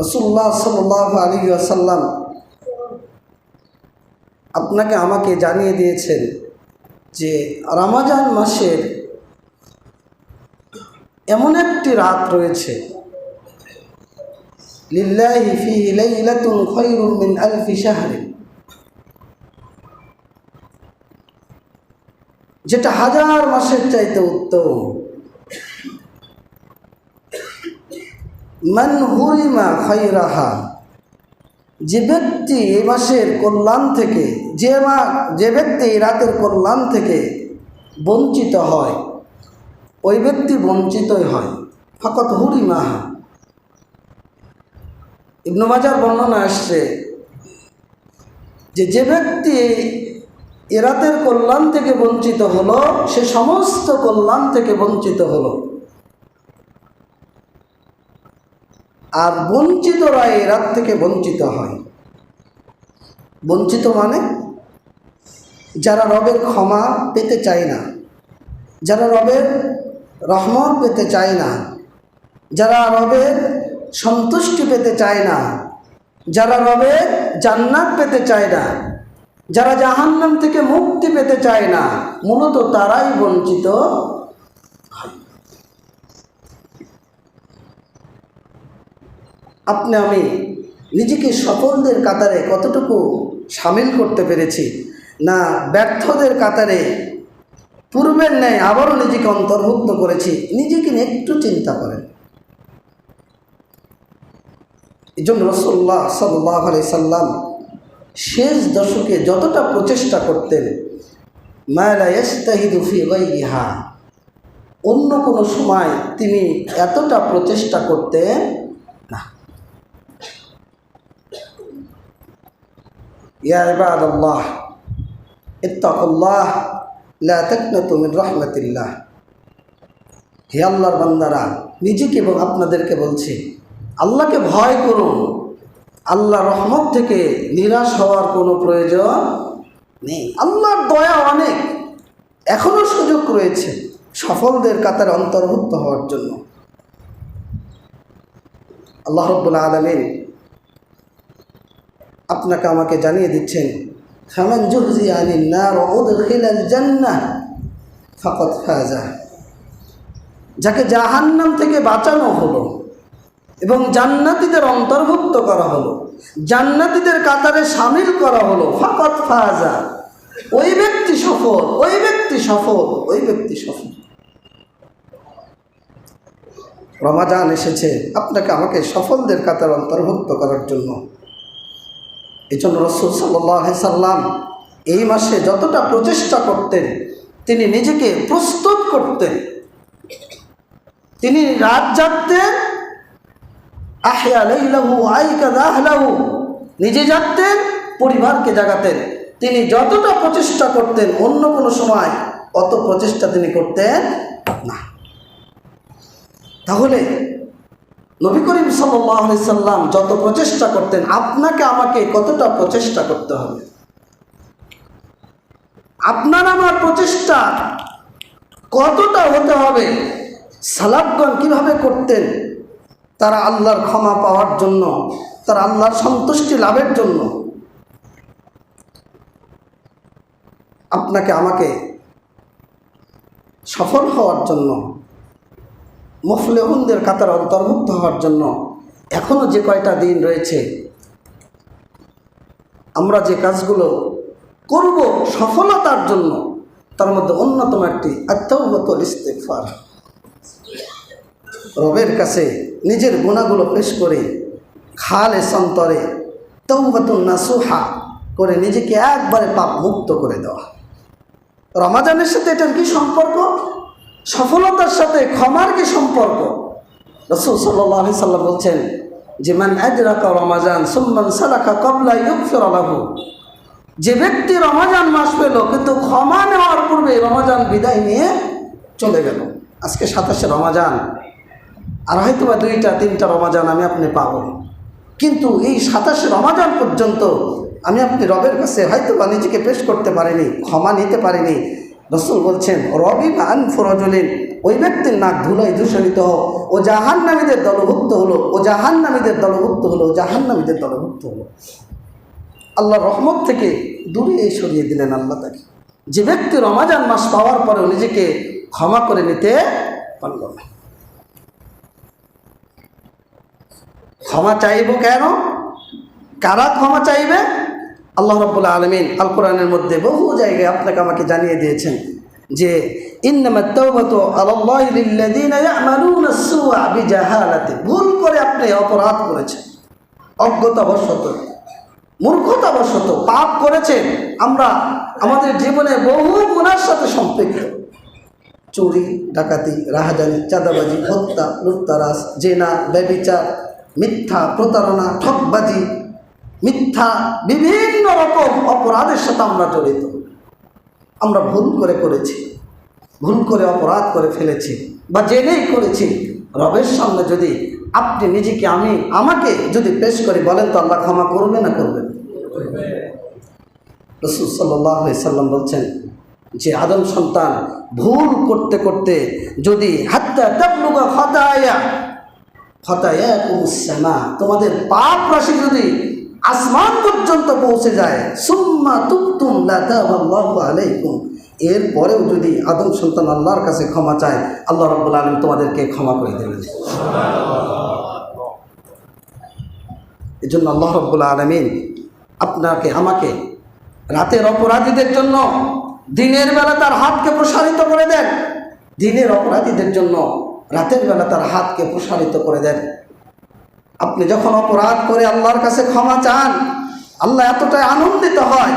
রাসূলুল্লাহ সাল্লাল্লাহু আলাইহি ওয়াসাল্লাম আপনাকে আমাকে জানিয়ে দিয়েছেন যে রমজান মাসের এমন একটি রাত রয়েছে, লিল্লাহি ফীহি লাইলাতুন খায়রুম মিন আলফি শাহর, যেটা হাজার মাসের চাইতে উত্তম। মান হুরিমা খায়রাহা, যে ব্যক্তি এই মাসের কল্যাণ থেকে, যে ব্যক্তি এই রাতের কল্যাণ থেকে বঞ্চিত হয়, ওই ব্যক্তি বঞ্চিতই হয়। ফাকাত হুরিমাহা। ইবনে মাজার বর্ণনা আসছে যে ব্যক্তি এ রাতের কল্যাণ থেকে বঞ্চিত হলো, সে সমস্ত কল্যাণ থেকে বঞ্চিত হলো। আর বঞ্চিতরা এই রাত থেকে বঞ্চিত হয়। বঞ্চিত মানে যারা রবের ক্ষমা পেতে চায় না, যারা রবের রহমত পেতে চায় না, যারা রবের সন্তুষ্টি পেতে চায় না, যারা রবের জান্নাত পেতে চায় না, যারা জাহান্নাম থেকে মুক্তি পেতে চায় না, মূলত তারাই বঞ্চিত হয়। আপনি আমি নিজেকে সফলদের কাতারে কতটুকু সামিল করতে পেরেছি, না ব্যর্থদের কাতারে পূর্বের ন্যায় আবারও নিজেকে অন্তর্ভুক্ত করেছি? নিজেকে নিয়ে একটু চিন্তা করেন। এই জন্য রাসূলুল্লাহ সাল্লাল্লাহু আলাইহি সাল্লাম শেষ দশকে যতটা প্রচেষ্টা করতেন, মা লা ইস্তাহিদু ফি গায়রিহা, অন্য কোনো সময় তিনি এতটা প্রচেষ্টা করতেন না। ইয়া ইবাদাল্লাহ ইত্তাকুল্লাহ লা তাকনাতু মিন রাহমাতিল্লাহ। হে আল্লাহর বান্দারা, নিজেকে এবং আপনাদেরকে বলছি, আল্লাহকে ভয় করুন। আল্লাহর রহমত থেকে নিরাশ হওয়ার কোনো প্রয়োজন নেই। আল্লাহর দয়া অনেক, এখনও সুযোগ রয়েছে সফলদের কাতারে অন্তর্ভুক্ত হওয়ার জন্য। আল্লাহ রাব্বুল আলামিন আপনাকে আমাকে জানিয়ে দিচ্ছেন, ফামান যুহজিয়া আনিন নার ওয়া উদখিলাল জান্নাহ ফাকাদ ফাজা। যাকে জাহান্নাম থেকে বাঁচানো হলো এবং জান্নাতীদের অন্তর্ভুক্ত করা হলো, জান্নাতীদের কাতারে শামিল করা হলো, ফাকাদ ফাজা, ওই ব্যক্তি সফল, ওই ব্যক্তি সফল, ওই ব্যক্তি সফল। রমাজান এসেছে আপনাকে আমাকে সফলদের কাতারে অন্তর্ভুক্ত করার জন্য। এই জন্য রাসূল সাল্লাল্লাহু আলাইহি সাল্লাম এই মাসে যতটা প্রচেষ্টা করতেন, তিনি নিজেকে প্রস্তুত করতেন। তিনি রাত জাগতেন, আহয়া লাইলাহু আইকাযা আহলাহু, নিজে জাগতেন, পরিবারকে জাগাতেন। তিনি যতটা প্রচেষ্টা করতেন, অন্য কোনো সময় অত প্রচেষ্টা তিনি করতেন না। তাহলে নবী করিম সাল্লাল্লাহু আলাইহি সাল্লাম যত প্রচেষ্টা করতেন, আপনাকে আমাকে কতটা প্রচেষ্টা করতে হবে? আপনার আমার প্রচেষ্টা কতটা হতে হবে? সালাফগণ কিভাবে করতেন? তারা আল্লাহর ক্ষমা পাওয়ার জন্য, তারা আল্লাহর সন্তুষ্টি লাভের জন্য। আপনাকে আমাকে সফল হওয়ার জন্য, মুফলিহুনদের কাতারে অন্তর্ভুক্ত হওয়ার জন্য এখনও যে কয়টা দিন রয়েছে, আমরা যে কাজগুলো করব সফলতার জন্য, তার মধ্যে অন্যতম একটি আত-তাওবাতুল ইস্তিগফার। রবের কাছে নিজের গুনাহগুলো পেশ করে খালেস অন্তরে তাওবাতুন নাসুহা করে নিজেকে একবারে পাপ মুক্ত করে দেওয়া। রমাজানের সাথে এটার কি সম্পর্ক? সফলতার সাথে ক্ষমার কি সম্পর্ক? রাসূল সাল্লাল্লাহু আলাইহি সাল্লাম বলছেন যে মান আদরাকা রমাজান সুম্মা সালাকা ক্বাবলা ইগফিরা লাহু, যে ব্যক্তি রমাজান মাস পেল কিন্তু ক্ষমা নেওয়ার পূর্বে রমাজান বিদায় নিয়ে চলে গেল। আজকে 27শে রমাজান, আর হয়তো বা 2টা-3টা রমাজান আমি আপনি পাব, কিন্তু এই 27শে রমাজান পর্যন্ত আমি আপনি রবের কাছে হয়তো বা নিজেকে পেশ করতে পারিনি, ক্ষমা নিতে পারিনি। রাসূল বলছেন রবিমা আনফু রাজুলিন, ওই ব্যক্তির নাক ধুলোয় দূষিত হোক, ও জাহান্নামীদের দলভুক্ত হলো, ও জাহান্নামীদের দলভুক্ত হলো, ও জাহান্নামীদের দলভুক্ত হলো। আল্লাহর রহমত থেকে দূরে সরিয়ে দিলেন আল্লাহ তাকে। যে ব্যক্তি রমাজান মাস পাওয়ার পরেও নিজেকে ক্ষমা করে নিতে পারল না। ক্ষমা চাইব কেন? কারা ক্ষমা চাইবে? আল্লাহ রাব্বুল আলামিন আল কোরআনের মধ্যে বহু জায়গায় আপনাকে আমাকে জানিয়ে দিয়েছেন যে ইন্নামাত তাওবাতু আলাল্লাহি লিল্লাযিনা ইয়া'মালুনা আস-সুআ বিজাহালাতি। ভুল করে আপনি অপরাধ করেছেন, অজ্ঞতাবশত, মূর্খতাবশত পাপ করেছেন। আমরা আমাদের জীবনে বহু গুনার সাথে সম্পৃক্ত। চুরি, ডাকাতি, রাহাজানি, চাঁদাবাজি, হত্যা, লুটতারাজ, জেনা, ব্যভিচার, মিথ্যা, প্রতারণা, ঠকবাজি, মিথ্যা, বিভিন্ন রকম অপরাধের সাথে আমরা জড়িত। আমরা ভুল করে করেছি, ভুল করে অপরাধ করে ফেলেছি বা জেনেই করেছি। রবের সামনে যদি আপনি নিজেকে আমাকে যদি পেশ করে বলেন তো আল্লাহ ক্ষমা করবে না করবেন? রাসূল সাল্লাল্লাহু আলাইহি সাল্লাম বলছেন যে আদম সন্তান ভুল করতে করতে যদি হাত্তা তাবলুগা খাতায়াকুমুস সামা, তোমাদের পাপ রাশি যদি আসমান পর্যন্ত পৌঁছে যায়, সুম্মা তুবতুম লা তাবাল্লাহু আলাইকুম, এরপরেও যদি আদম সন্তান আল্লাহর কাছে ক্ষমা চায়, আল্লাহ রাব্বুল আলামিন তোমাদেরকে ক্ষমা করে দেবেন। এজন্য আল্লাহ রাব্বুল আলামিন আপনাকে আমাকে রাতের অপরাধীদের জন্য দিনের বেলা তার হাতকে প্রসারিত করে দেন, দিনের অপরাধীদের জন্য রাতের বেলা তার হাতকে প্রসারিত করে দেন। আপনি যখন অপরাধ করে আল্লাহর কাছে ক্ষমা চান, আল্লাহ এতটাই আনন্দিত হয়